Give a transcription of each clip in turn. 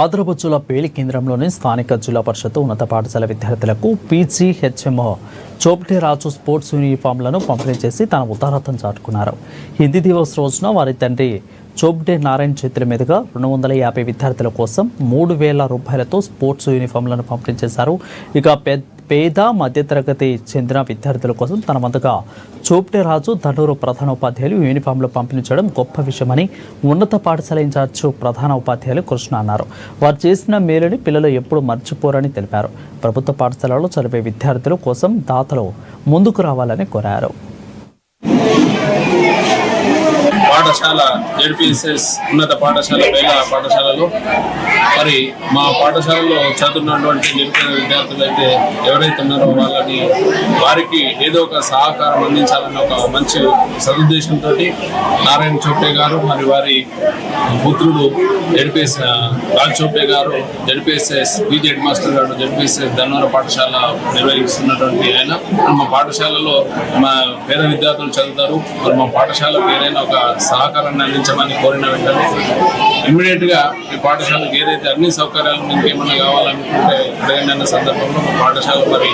ఆదిలాబాద్ జిల్లా పేలి కేంద్రంలోని స్థానిక జిల్లా పరిషత్ ఉన్నత పాఠశాల విద్యార్థులకు పీజీహెచ్ఎంఓ చోప్టే రాజు స్పోర్ట్స్ యూనిఫామ్లను పంపిణీ చేసి తన ఉదారతను చాటుకున్నారు. హిందీ దివస్ రోజున వారి తండ్రి చోప్టే నారాయణ్ చేతుల మీదుగా 250 విద్యార్థుల కోసం 3,000 రూపాయలతో స్పోర్ట్స్ యూనిఫామ్లను పంపిణీ చేశారు. ఇక పేద మధ్యతరగతి చెందిన విద్యార్థుల కోసం తన వంతుగా చోప్టే రాజు దండూరు ప్రధాన ఉపాధ్యాయులు యూనిఫామ్లు పంపిణీ చేయడం గొప్ప విషయమని ఉన్నత పాఠశాల ఇన్ఛార్జ్ ప్రధాన ఉపాధ్యాయులు కృష్ణ అన్నారు. వారు చేసిన మేలుని పిల్లలు ఎప్పుడు మర్చిపోరని తెలిపారు. ప్రభుత్వ పాఠశాలలో చదివే విద్యార్థుల కోసం దాతలు ముందుకు రావాలని కోరారు. పాఠశాల జెడ్పీఎస్ఎస్ ఉన్నత పాఠశాల వేల పాఠశాలలో మరి మా పాఠశాలలో చదువుతున్నటువంటి నిరుపేద విద్యార్థులు అయితే ఎవరైతే ఉన్నారో వారికి ఏదో ఒక సహకారం అందించాలన్న ఒక మంచి సదుద్దేశంతో నారాయణ చోప్టే గారు మరి వారి పుత్రుడు జెడ్పీఎస్ రాజ్ చోప్టే గారు జెడ్పీఎస్ఎస్ హెడ్ మాస్టర్ గారు జెడ్పీఎస్ఎస్ ధన్వర పాఠశాల నిర్వహిస్తున్నటువంటి ఆయన మా పాఠశాలలో మా పేద విద్యార్థులు చదువుతారు. మరి మా పాఠశాలకు ఏదైనా ఒక సహకారాన్ని అందించమని కోరిన వెంటనే ఇమ్మీడియట్ గా ఈ పాఠశాలకు ఏదైతే అన్ని సౌకర్యాలు ఇంకేమన్నా కావాలనుకుంటే అడగండి అన్న సందర్భంలో మా పాఠశాల మరి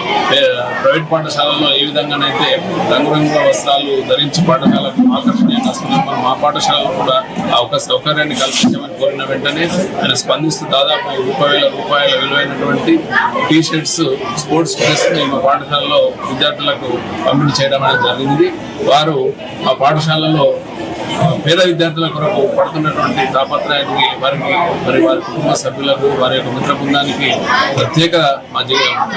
ప్రైవేట్ పాఠశాలలో ఏ విధంగానైతే రంగురంగుల వస్త్రాలు ధరించి పాఠశాలకు ఆకర్షణీయంగా వస్తున్నాం, మా పాఠశాలలో కూడా ఆ ఒక సౌకర్యాన్ని కల్పించమని కోరిన వెంటనే ఆయన స్పందిస్తూ దాదాపు 1,000 రూపాయల విలువైనటువంటి టీ షర్ట్స్ స్పోర్ట్స్ డ్రెస్ ని మా పాఠశాలలో విద్యార్థులకు పంపిణీ చేయడం అనేది జరిగింది. వారు ఆ పాఠశాలలో పేద విద్యార్థుల కొరకు పడుతున్నటువంటి తాపత్రయానికి వారికి మరి వారి కుటుంబ సభ్యులకు వారి యొక్క మిత్ర బృందానికి ప్రత్యేక మా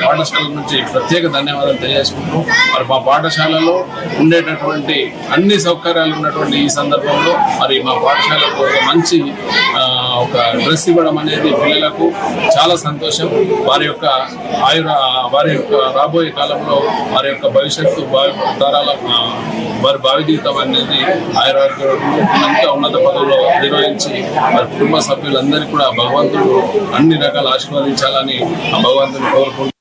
పాఠశాల నుంచి ప్రత్యేక ధన్యవాదాలు తెలియజేసుకుంటూ మరి మా పాఠశాలలో ఉండేటటువంటి అన్ని సౌకర్యాలు ఉన్నటువంటి ఈ సందర్భంలో మరి మా పాఠశాలకు ఒక మంచి ఒక డ్రెస్ ఇవ్వడం అనేది పిల్లలకు చాలా సంతోషం. వారి యొక్క రాబోయే కాలంలో వారి యొక్క భవిష్యత్తు తరాల వారి భావి జీవితం అనేది ఉన్నత పదవిలో నిర్వహించి వారి కుటుంబ సభ్యులందరికీ కూడా భగవంతుడు అన్ని రకాల ఆశీర్వదించాలని ఆ భగవంతుని కోరుకుంటున్నాను.